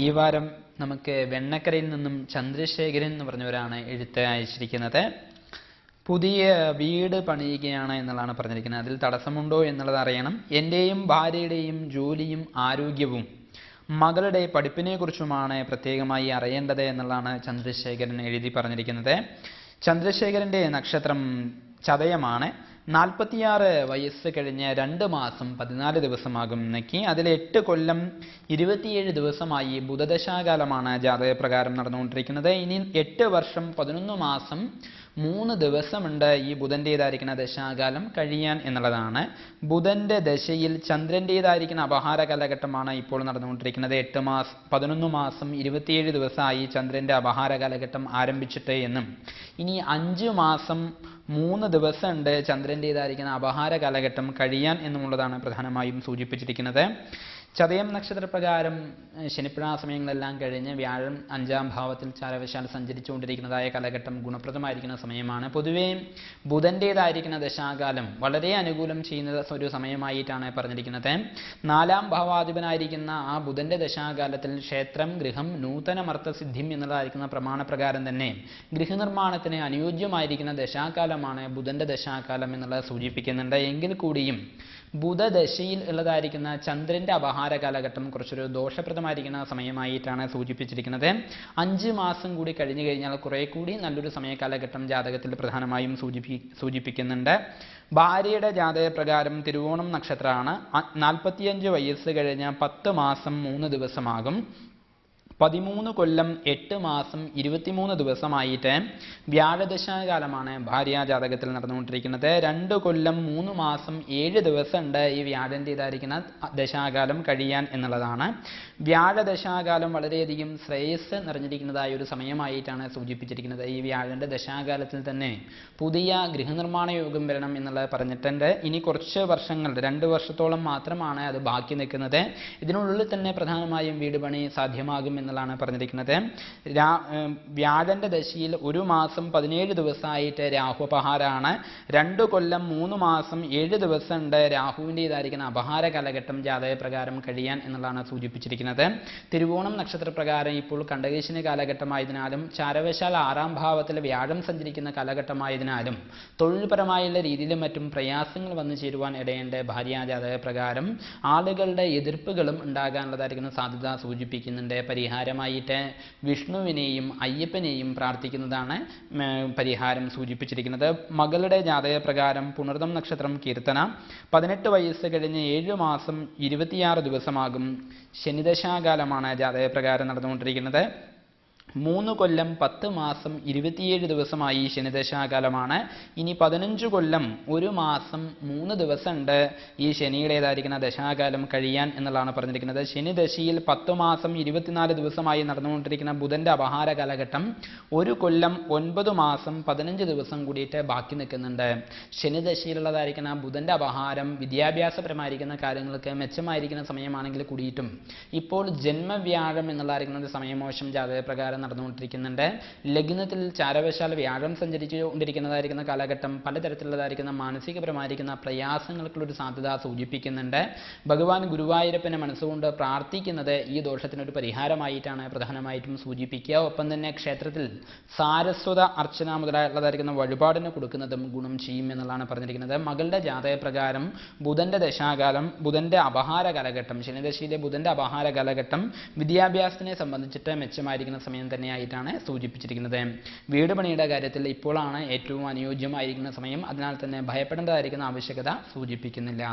ഈ വാരം നമുക്ക് വെണ്ണക്കരയിൽ നിന്നും ചന്ദ്രശേഖരൻ എന്ന് പറഞ്ഞവരാണ് എഴുത്ത് അയച്ചിരിക്കുന്നത്. പുതിയ വീട് പണിയുകയാണ് എന്നുള്ളതാണ് പറഞ്ഞിരിക്കുന്നത്. അതിൽ തടസ്സമുണ്ടോ എന്നുള്ളത് അറിയണം. എൻ്റെയും ഭാര്യയുടെയും ജോലിയും ആരോഗ്യവും മകളുടെ പഠിപ്പിനെ കുറിച്ചുമാണ് പ്രത്യേകമായി അറിയേണ്ടത് എന്നുള്ളതാണ് ചന്ദ്രശേഖരൻ എഴുതി പറഞ്ഞിരിക്കുന്നത്. ചന്ദ്രശേഖരന്റെ നക്ഷത്രം ചതയമാണ്. 46 വയസ്സ് കഴിഞ്ഞ് 2 മാസം 14 ദിവസമാകും ഇന്നേക്ക്. അതിൽ 8 കൊല്ലം 27 ദിവസമായി ബുധദശാകാലമാണ് ജാതകപ്രകാരം നടന്നുകൊണ്ടിരിക്കുന്നത്. ഇനി 8 വർഷം 11 മാസം 3 ദിവസമുണ്ട് ഈ ബുധൻ്റേതായിരിക്കുന്ന ദശാകാലം കഴിയാൻ എന്നുള്ളതാണ്. ബുധന്റെ ദശയിൽ ചന്ദ്രൻ്റേതായിരിക്കുന്ന അപഹാര കാലഘട്ടമാണ് ഇപ്പോൾ നടന്നുകൊണ്ടിരിക്കുന്നത്. 11 മാസം 27 ദിവസമായി ചന്ദ്രന്റെ അപഹാര കാലഘട്ടം ആരംഭിച്ചിട്ട് എന്നും ഇനി 5 മാസം 3 ദിവസമുണ്ട് ചന്ദ്രൻ്റേതായിരിക്കുന്ന അപഹാര കാലഘട്ടം കഴിയാൻ എന്നുമുള്ളതാണ് പ്രധാനമായും സൂചിപ്പിച്ചിരിക്കുന്നത്. ചതയം നക്ഷത്രപ്രകാരം ശനിപ്പിഴ സമയങ്ങളെല്ലാം കഴിഞ്ഞ് വ്യാഴം 5-ാം ഭാവത്തിൽ ചാരവശാൽ സഞ്ചരിച്ചുകൊണ്ടിരിക്കുന്നതായ കാലഘട്ടം ഗുണപ്രദമായിരിക്കുന്ന സമയമാണ്. പൊതുവേ ബുധൻ്റേതായിരിക്കുന്ന ദശാകാലം വളരെ അനുകൂലം ചെയ്യുന്ന ഒരു സമയമായിട്ടാണ് പറഞ്ഞിരിക്കുന്നത്. 4-ാം ഭാവാധിപനായിരിക്കുന്ന ആ ബുധന്റെ ദശാകാലത്തിൽ ക്ഷേത്രം, ഗൃഹം, നൂതനമർത്ഥസിദ്ധിം എന്നുള്ളതായിരിക്കുന്ന പ്രമാണപ്രകാരം തന്നെ ഗൃഹനിർമ്മാണത്തിന് അനുയോജ്യമായിരിക്കുന്ന ദശാകാലമാണ് ബുധന്റെ ദശാകാലം എന്നുള്ളത് സൂചിപ്പിക്കുന്നുണ്ട്. എങ്കിൽ കൂടിയും ബുധദശയിൽ ഉള്ളതായിരിക്കുന്ന ചന്ദ്രന്റെ അപഹാര കാലഘട്ടം കുറച്ചൊരു ദോഷപ്രദമായിരിക്കുന്ന സമയമായിട്ടാണ് സൂചിപ്പിച്ചിരിക്കുന്നത്. 5 മാസം കൂടി കഴിഞ്ഞു കഴിഞ്ഞാൽ കുറെ കൂടി നല്ലൊരു സമയകാലഘട്ടം ജാതകത്തിൽ പ്രധാനമായും സൂചിപ്പിക്കുന്നുണ്ട്. ഭാര്യയുടെ ജാതകപ്രകാരം തിരുവോണം നക്ഷത്രമാണ്. 45 വയസ്സ് കഴിഞ്ഞ് 10 മാസം 3 ദിവസമാകും. 13 കൊല്ലം 8 മാസം 23 ദിവസമായിട്ട് വ്യാഴദശാകാലമാണ് ഭാര്യ ജാതകത്തിൽ നടന്നുകൊണ്ടിരിക്കുന്നത്. 2 കൊല്ലം 3 മാസം 7 ദിവസമുണ്ട് ഈ വ്യാഴൻ്റേതായിരിക്കുന്ന ദശാകാലം കഴിയാൻ എന്നുള്ളതാണ്. വ്യാഴദശാകാലം വളരെയധികം ശ്രേയസ് നിറഞ്ഞിരിക്കുന്നതായ ഒരു സമയമായിട്ടാണ് സൂചിപ്പിച്ചിരിക്കുന്നത്. ഈ വ്യാഴന്റെ ദശാകാലത്തിൽ തന്നെ പുതിയ ഗൃഹനിർമ്മാണ യോഗം വരണം എന്നുള്ളത് പറഞ്ഞിട്ടുണ്ട്. ഇനി കുറച്ച് വർഷങ്ങൾ 2 വർഷത്തോളം മാത്രമാണ് അത് ബാക്കി നിൽക്കുന്നത്. ഇതിനുള്ളിൽ തന്നെ പ്രധാനമായും വീട് പണി സാധ്യമാകും എന്നുള്ളതാണ് പറഞ്ഞിരിക്കുന്നത്. വ്യാഴന്റെ ദശയിൽ 1 മാസം 17 ദിവസമായിട്ട് രാഹു അപഹാരമാണ്. 2 കൊല്ലം 3 മാസം 7 ദിവസമുണ്ട് രാഹുവിൻ്റെതായിരിക്കുന്ന അപഹാര കാലഘട്ടം ജാതകപ്രകാരം കഴിയാൻ എന്നുള്ളതാണ് സൂചിപ്പിച്ചിരിക്കുന്നത്. തിരുവോണം നക്ഷത്രപ്രകാരം ഇപ്പോൾ കണ്ടകശിനി കാലഘട്ടമായതിനാലും ചാരവശാൽ 6-ാം ഭാവത്തിൽ വ്യാഴം സഞ്ചരിക്കുന്ന കാലഘട്ടമായതിനാലും തൊഴിൽപരമായുള്ള രീതിയിലും മറ്റും പ്രയാസങ്ങൾ വന്നു ചേരുവാൻ ഇടയുണ്ട്. ഭാര്യ ജാതകപ്രകാരം ആളുകളുടെ എതിർപ്പുകളും ഉണ്ടാകാനുള്ളതായിരിക്കുന്ന സാധ്യത സൂചിപ്പിക്കുന്നുണ്ട്. പരിഹാരമായിട്ട് വിഷ്ണുവിനെയും അയ്യപ്പനെയും പ്രാർത്ഥിക്കുന്നതാണ് പരിഹാരം സൂചിപ്പിച്ചിരിക്കുന്നത്. മകളുടെ ജാതകപ്രകാരം പുണർദം നക്ഷത്രം കീർത്തന. 18 വയസ്സ് കഴിഞ്ഞ് 7 മാസം 26 ദിവസമാകും ശനിദശാകാലമാണ് ജാതകപ്രകാരം നടന്നുകൊണ്ടിരിക്കുന്നത്. 3 കൊല്ലം 10 മാസം 27 ദിവസമായി ശനിദശാകാലമാണ്. ഇനി 15 കൊല്ലം 1 മാസം 3 ദിവസമുണ്ട് ഈ ശനിയുടേതായിരിക്കുന്ന ദശാകാലം കഴിയാൻ എന്നുള്ളതാണ് പറഞ്ഞിരിക്കുന്നത്. ശനിദശയിൽ 10 മാസം 24 ദിവസമായി നടന്നുകൊണ്ടിരിക്കുന്ന ബുധന്റെ അപഹാര കാലഘട്ടം 1 കൊല്ലം 9 മാസം 15 ദിവസം കൂടിയിട്ട് ബാക്കി നിൽക്കുന്നുണ്ട്. ശനിദശയിലുള്ളതായിരിക്കുന്ന ബുധന്റെ അപഹാരം വിദ്യാഭ്യാസപരമായിരിക്കുന്ന കാര്യങ്ങൾക്ക് മെച്ചമായിരിക്കുന്ന സമയമാണെങ്കിൽ കൂടിയിട്ടും ഇപ്പോൾ ജന്മവ്യാഴം എന്നുള്ളതായിരിക്കുന്ന സമയമോശം ജാതകപ്രകാരം നടന്നുകൊണ്ടിരിക്കുന്നുണ്ട്. ലഗ്നത്തിൽ ചാരവശാൽ വ്യാഴം സഞ്ചരിച്ചുകൊണ്ടിരിക്കുന്നതായിരിക്കുന്ന കാലഘട്ടം പലതരത്തിലുള്ളതായിരിക്കുന്ന മാനസികപരമായിരിക്കുന്ന പ്രയാസങ്ങൾക്കുള്ള ഒരു സാധ്യത സൂചിപ്പിക്കുന്നുണ്ട്. ഭഗവാൻ ഗുരുവായൂരപ്പനെ മനസ്സുകൊണ്ട് പ്രാർത്ഥിക്കുന്നത് ഈ ദോഷത്തിനൊരു പരിഹാരമായിട്ടാണ് പ്രധാനമായിട്ടും സൂചിപ്പിക്കുക. ഒപ്പം തന്നെ ക്ഷേത്രത്തിൽ സാരസ്വത അർച്ചന മുതലായിട്ടുള്ളതായിരിക്കുന്ന വഴിപാടിന് കൊടുക്കുന്നതും ഗുണം ചെയ്യും എന്നുള്ളതാണ് പറഞ്ഞിരിക്കുന്നത്. മകളുടെ ജാതകപ്രകാരം ബുധന്റെ ദശാകാലം, ബുധന്റെ അപഹാര കാലഘട്ടം, ശനിദശയിലെ ബുധന്റെ അപഹാര കാലഘട്ടം വിദ്യാഭ്യാസത്തിനെ സംബന്ധിച്ചിട്ട് മെച്ചമായിരിക്കുന്ന സമയം തന്നെയായിട്ടാണ് സൂചിപ്പിച്ചിരിക്കുന്നത്. വീട് പണിയുടെ കാര്യത്തിൽ ഇപ്പോഴാണ് ഏറ്റവും അനുയോജ്യമായിരിക്കുന്ന സമയം. അതിനാൽ തന്നെ ഭയപ്പെടേണ്ടതായിരിക്കുന്ന ആവശ്യകത സൂചിപ്പിക്കുന്നില്ല.